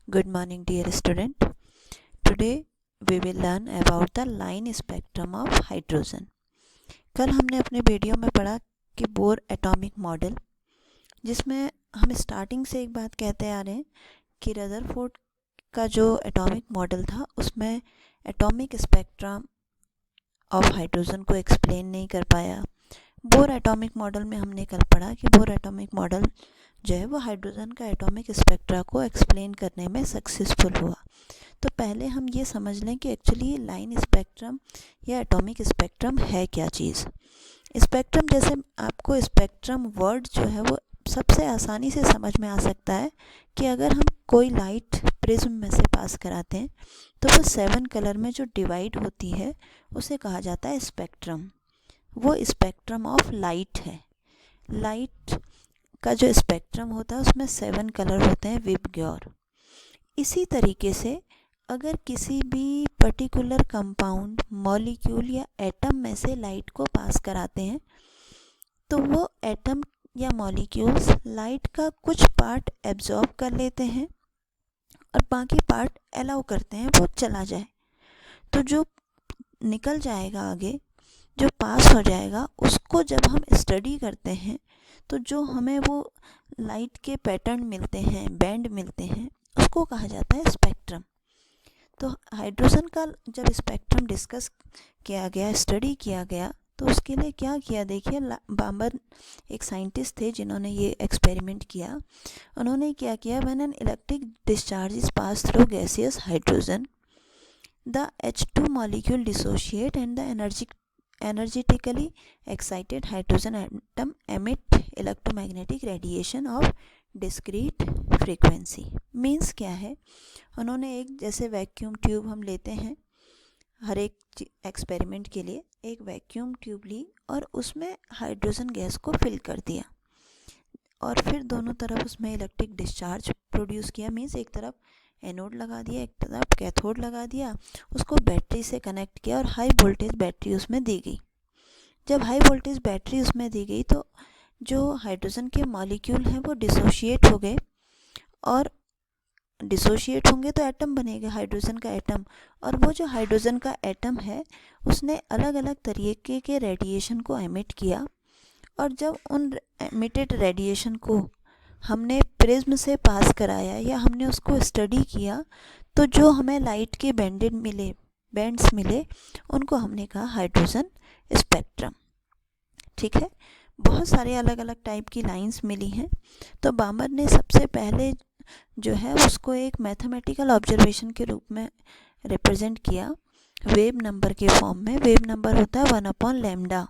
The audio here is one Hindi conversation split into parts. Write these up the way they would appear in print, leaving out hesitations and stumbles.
Good morning, dear student. Today we will learn about the line spectrum of hydrogen. कल हमने अपने वीडियो में पढ़ा कि बोर एटॉमिक मॉडल, जिसमें हम स्टार्टिंग से एक बात कहते आ रहे हैं कि रदरफोर्ड का जो एटॉमिक मॉडल था उसमें एटॉमिक स्पेक्ट्रम ऑफ हाइड्रोजन को एक्सप्लेन नहीं कर पाया। बोर एटॉमिक मॉडल में हमने कल पढ़ा कि बोर एटॉमिक मॉडल जो है वो हाइड्रोजन का एटॉमिक स्पेक्ट्रा को एक्सप्लेन करने में सक्सेसफुल हुआ। तो पहले हम ये समझ लें कि एक्चुअली लाइन स्पेक्ट्रम या एटॉमिक स्पेक्ट्रम है क्या चीज़। स्पेक्ट्रम, जैसे आपको स्पेक्ट्रम वर्ड जो है वो सबसे आसानी से समझ में आ सकता है कि अगर हम कोई लाइट प्रिज्म में से पास कराते हैं तो वो 7 कलर में जो डिवाइड होती है उसे कहा जाता है स्पेक्ट्रम। वो स्पेक्ट्रम ऑफ लाइट है। लाइट का जो स्पेक्ट्रम होता है उसमें 7 कलर होते हैं विबग्योर। इसी तरीके से अगर किसी भी पर्टिकुलर कंपाउंड, मॉलिक्यूल या एटम में से लाइट को पास कराते हैं तो वो एटम या मॉलिक्यूल्स लाइट का कुछ पार्ट एब्जॉर्ब कर लेते हैं और बाकी पार्ट अलाउ करते हैं वो चला जाए। तो जो निकल जाएगा आगे, जो पास हो जाएगा, उसको जब हम स्टडी करते हैं तो जो हमें वो लाइट के पैटर्न मिलते हैं, बैंड मिलते हैं, उसको कहा जाता है स्पेक्ट्रम। तो हाइड्रोजन का जब स्पेक्ट्रम डिस्कस किया गया, स्टडी किया गया, तो उसके लिए क्या किया, देखिए बामर एक साइंटिस्ट थे जिन्होंने ये एक्सपेरिमेंट किया। उन्होंने क्या किया, when an electric discharge is pass through gaseous hydrogen, the H2 molecule dissociate and the energetically excited hydrogen atom emit electromagnetic radiation of discrete frequency। Means क्या है, उन्होंने एक, जैसे वैक्यूम ट्यूब हम लेते हैं हर एक एक्सपेरिमेंट के लिए, एक वैक्यूम ट्यूब ली और उसमें हाइड्रोजन गैस को फिल कर दिया और फिर दोनों तरफ उसमें इलेक्ट्रिक डिस्चार्ज प्रोड्यूस किया। मीन्स एक तरफ एनोड लगा दिया, एक तरफ कैथोड लगा दिया, उसको बैटरी से कनेक्ट किया और हाई वोल्टेज बैटरी उसमें दी गई। जब हाई वोल्टेज बैटरी उसमें दी गई तो जो हाइड्रोजन के मॉलिक्यूल हैं वो डिसोशिएट हो गए, और डिसोशिएट होंगे तो एटम बनेगा, हाइड्रोजन का एटम। और वो जो हाइड्रोजन का एटम है उसने अलग अलग तरीके के रेडिएशन को एमिट किया, और जब उन एमिटेड रेडिएशन को हमने प्रिज्म से पास कराया या हमने उसको स्टडी किया तो जो हमें लाइट के बैंड्स मिले उनको हमने कहा हाइड्रोजन स्पेक्ट्रम। ठीक है, बहुत सारे अलग अलग टाइप की लाइंस मिली हैं। तो बामर ने सबसे पहले जो है उसको एक मैथमेटिकल ऑब्जर्वेशन के रूप में रिप्रेजेंट किया, वेव नंबर के फॉर्म में। वेव नंबर होता है 1/λ,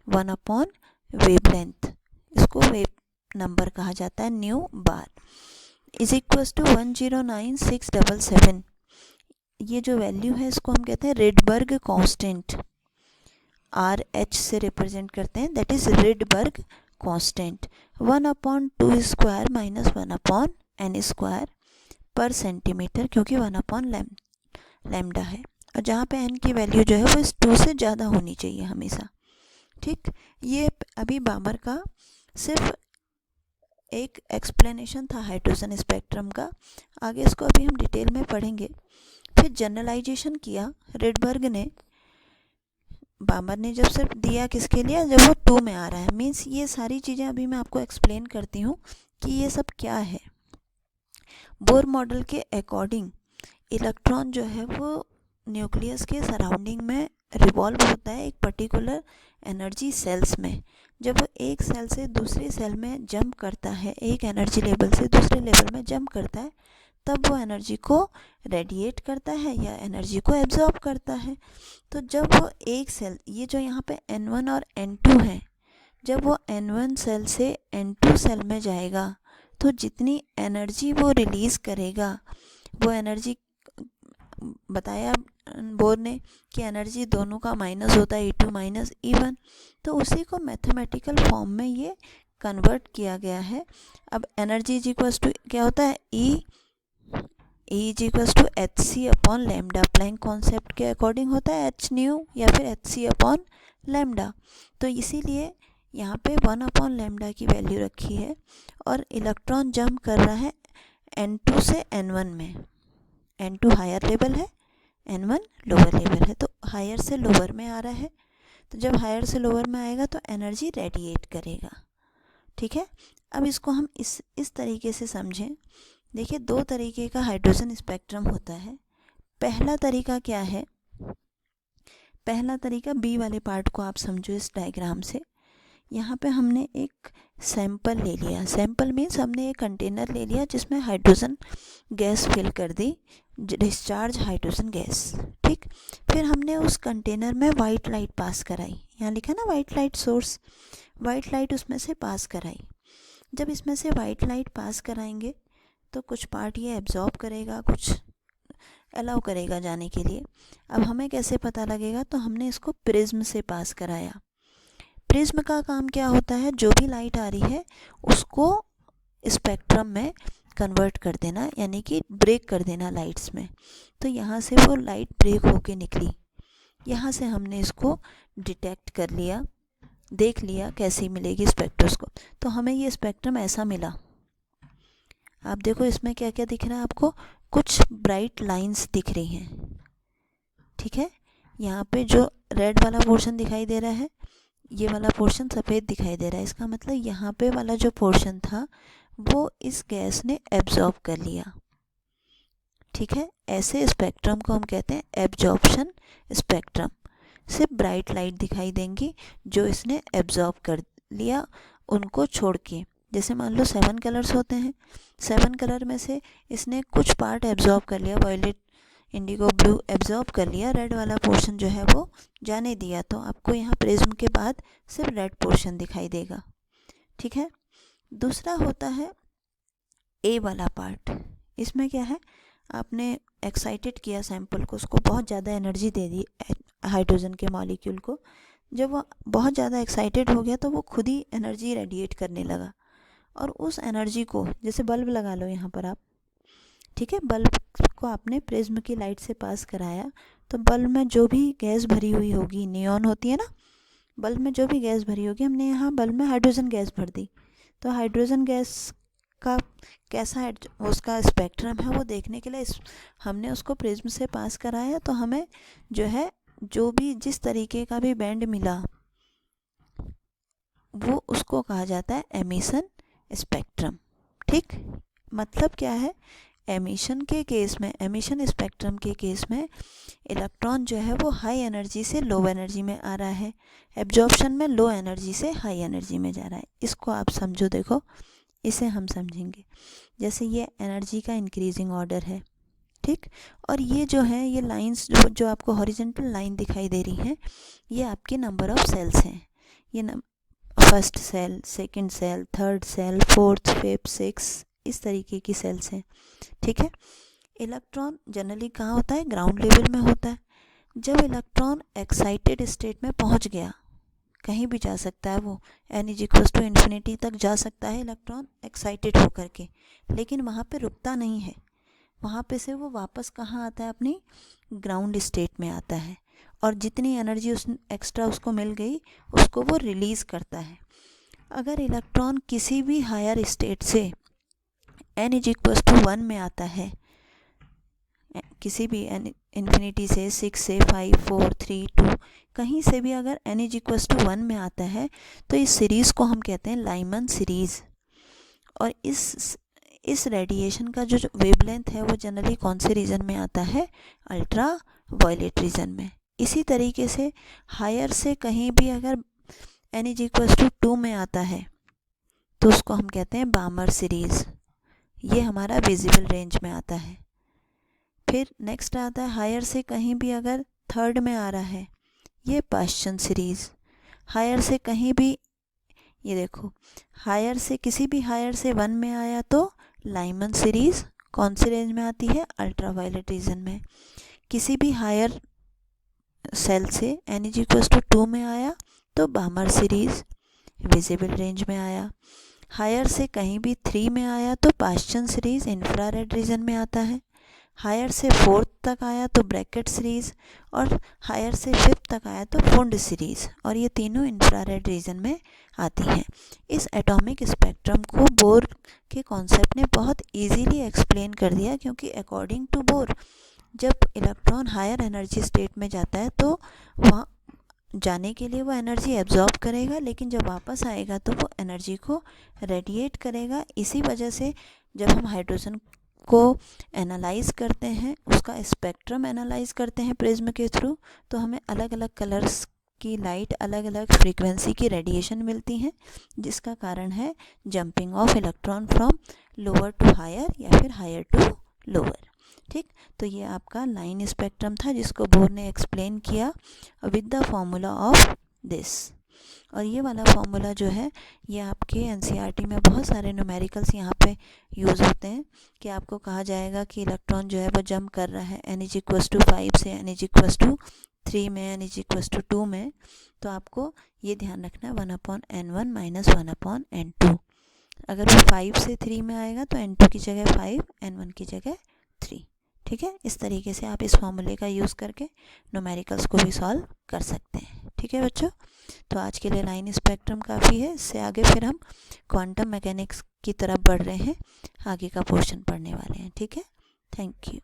1/ वेवलेंथ, इसको वेव नंबर कहा जाता है। Nu bar is equal to 109677। ये जो वैल्यू है इसको हम कहते हैं रिडबर्ग कांस्टेंट, RH से रिप्रेजेंट करते हैं, that is Rydberg constant. 1/2 square minus 1/n square पर सेंटीमीटर, क्योंकि 1/λ है, और जहाँ पे n की वैल्यू जो है वो इस 2 से ज़्यादा होनी चाहिए हमेशा। ठीक, ये अभी बामर का सिर्फ एक एक्सप्लेनेशन था हाइड्रोजन स्पेक्ट्रम का। आगे इसको अभी हम डिटेल में पढ़ेंगे। फिर जनरलाइजेशन किया रिडबर्ग ने। बामर ने जब सिर्फ दिया किसके लिए, जब वो 2 में आ रहा है। मीन्स ये सारी चीज़ें अभी मैं आपको एक्सप्लेन करती हूँ कि ये सब क्या है। बोर मॉडल के अकॉर्डिंग इलेक्ट्रॉन जो है वो न्यूक्लियस के सराउंडिंग में रिवॉल्व होता है एक पर्टिकुलर एनर्जी सेल्स में। जब वो एक सेल से दूसरे सेल में जंप करता है, एक एनर्जी लेवल से दूसरे लेवल में जंप करता है, तब वो एनर्जी को रेडिएट करता है या एनर्जी को एब्जॉर्ब करता है। तो जब वो एक सेल, ये जो यहाँ पे N1 और N2 है, जब वो N1 सेल से N2 सेल में जाएगा तो जितनी एनर्जी वो रिलीज़ करेगा, वो एनर्जी बताया बोर ने कि एनर्जी दोनों का माइनस होता है, E2 माइनस E1। तो उसी को मैथमेटिकल फॉर्म में ये कन्वर्ट किया गया है। अब एनर्जी इज इक्वल्स टू क्या होता है, E is equals to hc/λ। Planck concept के अकॉर्डिंग होता है h न्यू या फिर hc/λ। तो इसीलिए यहाँ पे 1/λ की वैल्यू रखी है, और इलेक्ट्रॉन जंप कर रहा है N2 से N1 में, N2 हायर लेवल है, N1 लोअर लेवल है, तो हायर से लोअर में आ रहा है। तो जब हायर से लोअर में आएगा तो एनर्जी रेडिएट करेगा। ठीक है, अब इसको हम इस तरीके से समझें। देखिए, दो तरीके का हाइड्रोजन स्पेक्ट्रम होता है। पहला तरीका क्या है? पहला तरीका बी वाले पार्ट को आप समझो इस डायग्राम से। यहाँ पे हमने एक सैंपल ले लिया। सैंपल मीन्स हमने एक कंटेनर ले लिया जिसमें हाइड्रोजन गैस फिल कर दी, डिस्चार्ज हाइड्रोजन गैस। ठीक, फिर हमने उस कंटेनर में वाइट लाइट पास कराई। यहाँ लिखा ना white light source, white light उसमें से पास कराई। जब इसमें से वाइट लाइट पास कराएंगे तो कुछ पार्ट ये एब्जॉर्ब करेगा, कुछ अलाउ करेगा जाने के लिए। अब हमें कैसे पता लगेगा? तो हमने इसको प्रिज्म से पास कराया। प्रिज्म का काम क्या होता है? जो भी लाइट आ रही है उसको स्पेक्ट्रम में कन्वर्ट कर देना, यानी कि ब्रेक कर देना लाइट्स में। तो यहाँ से वो लाइट ब्रेक होके निकली, यहाँ से हमने इसको डिटेक्ट कर लिया, देख लिया कैसी मिलेगी स्पेक्ट्रोस्कोप। तो हमें ये स्पेक्ट्रम ऐसा मिला। आप देखो इसमें क्या क्या दिख रहा है आपको? कुछ ब्राइट लाइंस दिख रही हैं। ठीक है, यहाँ पे जो रेड वाला पोर्शन दिखाई दे रहा है, ये वाला पोर्शन सफ़ेद दिखाई दे रहा है। इसका मतलब यहाँ पे वाला जो पोर्शन था वो इस गैस ने एब्जॉर्ब कर लिया। ठीक है, ऐसे स्पेक्ट्रम को हम कहते हैं एब्जॉर्प्शन स्पेक्ट्रम। सिर्फ ब्राइट लाइट दिखाई देंगी जो इसने एब्जॉर्ब कर लिया उनको छोड़ के। जैसे मान लो 7 कलर्स होते हैं, 7 कलर में से इसने कुछ पार्ट एब्जॉर्ब कर लिया, वायलेट, इंडिगो, ब्लू एब्जॉर्ब कर लिया, रेड वाला पोर्शन जो है वो जाने दिया। तो आपको यहाँ प्रिज्म के बाद सिर्फ रेड पोर्शन दिखाई देगा। ठीक है, दूसरा होता है ए वाला पार्ट। इसमें क्या है? आपने एक्साइटेड किया सैंपल को, उसको बहुत ज़्यादा एनर्जी दे दी हाइड्रोजन के मॉलिक्यूल को। जब वो बहुत ज़्यादा एक्साइटेड हो गया तो वो खुद ही एनर्जी रेडिएट करने लगा, और उस एनर्जी को, जैसे बल्ब लगा लो यहाँ पर आप, ठीक है, बल्ब को आपने प्रिज्म की लाइट से पास कराया, तो बल्ब में जो भी गैस भरी हुई होगी, नियॉन होती है ना, बल्ब में जो भी गैस भरी होगी, हमने यहाँ बल्ब में हाइड्रोजन गैस भर दी। तो हाइड्रोजन गैस का कैसा उसका स्पेक्ट्रम है वो देखने के लिए हमने उसको प्रिज्म से पास कराया। तो हमें जो है, जो भी जिस तरीके का भी बैंड मिला वो उसको कहा जाता है एमिशन स्पेक्ट्रम। ठीक, मतलब क्या है? एमिशन के केस में, एमिशन स्पेक्ट्रम के केस में इलेक्ट्रॉन जो है वो हाई एनर्जी से लो एनर्जी में आ रहा है, एब्जॉर्प्शन में लो एनर्जी से हाई एनर्जी में जा रहा है। इसको आप समझो, देखो इसे हम समझेंगे। जैसे ये एनर्जी का इंक्रीजिंग ऑर्डर है। ठीक, और ये जो है, ये लाइंस जो आपको हॉरिजॉन्टल लाइन दिखाई दे रही हैं, ये आपके नंबर ऑफ सेल्स हैं। ये first cell, second cell, third cell, fourth, fifth, six, इस तरीके की सेल्स हैं। ठीक है, इलेक्ट्रॉन जनरली कहाँ होता है? ग्राउंड लेवल में होता है। जब इलेक्ट्रॉन एक्साइटेड स्टेट में पहुंच गया, कहीं भी जा सकता है, वो n=∞ तक जा सकता है इलेक्ट्रॉन एक्साइटेड होकर के, लेकिन वहाँ पे रुकता नहीं है। वहाँ पे से वो वापस कहाँ आता है? अपनी ग्राउंड स्टेट में आता है, और जितनी एनर्जी एक्स्ट्रा उसको मिल गई उसको वो रिलीज़ करता है। अगर इलेक्ट्रॉन किसी भी हायर स्टेट से n=1 में आता है, किसी भी इन्फिनिटी से, 6 से, 5, 4, 3, 2, कहीं से भी अगर n=1 में आता है तो इस सीरीज़ को हम कहते हैं लाइमन सीरीज़। और इस रेडिएशन का जो वेवलेंथ है वो जनरली कौन से रीजन में आता है? अल्ट्रा वायलेट रीजन में। इसी तरीके से हायर से कहीं भी अगर n=2 में आता है तो उसको हम कहते हैं बामर सीरीज़। ये हमारा विजिबल रेंज में आता है। फिर नेक्स्ट आता है, हायर से कहीं भी अगर थर्ड में आ रहा है, ये पाश्चन सीरीज़। हायर से कहीं भी, ये देखो, हायर से किसी भी हायर से 1 में आया तो लाइमन सीरीज़ कौन सी रेंज में आती है? अल्ट्रा वायलेट रीजन में। किसी भी हायर सेल से n=2 में आया तो बामर सीरीज़ विजिबल रेंज में आया। हायर से कहीं भी 3 में आया तो पाश्चन सीरीज़ इंफ्रारेड रीजन में आता है। हायर से फोर्थ तक आया तो ब्रैकेट सीरीज़, और हायर से फिफ्थ तक आया तो वुंड सीरीज़, और ये तीनों इंफ्रारेड रीजन में आती हैं। इस एटॉमिक स्पेक्ट्रम को बोर के कॉन्सेप्ट ने बहुत इजीली एक्सप्लेन कर दिया, क्योंकि अकॉर्डिंग टू बोर जब इलेक्ट्रॉन हायर एनर्जी स्टेट में जाता है तो वहाँ जाने के लिए वो एनर्जी एब्जॉर्ब करेगा, लेकिन जब वापस आएगा तो वो एनर्जी को रेडिएट करेगा। इसी वजह से जब हम हाइड्रोजन को एनालाइज करते हैं, उसका स्पेक्ट्रम एनालाइज करते हैं प्रिज्म के थ्रू, तो हमें अलग अलग कलर्स की लाइट, अलग अलग फ्रीक्वेंसी की रेडिएशन मिलती हैं, जिसका कारण है jumping of electron from lower to higher या फिर हायर टू लोअर। ठीक, तो ये आपका लाइन स्पेक्ट्रम था जिसको बोर ने एक्सप्लेन किया with the formula of this. और ये वाला फॉर्मूला जो है ये आपके एनसीईआरटी में बहुत सारे न्यूमेरिकल्स यहाँ पे यूज़ होते हैं, कि आपको कहा जाएगा कि इलेक्ट्रॉन जो है वो जंप कर रहा है n=5 से n=3 में, n=2 में, तो आपको ये ध्यान रखना है 1/n1 माइनस 1/n2। अगर वो 5 से 3 में आएगा तो n2 की जगह 5, n1 की जगह 3। ठीक है, इस तरीके से आप इस फॉर्मूले का यूज़ करके न्यूमेरिकल्स को भी सॉल्व कर सकते हैं। ठीक है बच्चों, तो आज के लिए लाइन स्पेक्ट्रम काफ़ी है। इससे आगे फिर हम क्वांटम मैकेनिक्स की तरफ बढ़ रहे हैं, आगे का पोर्शन पढ़ने वाले हैं। ठीक है, थैंक यू।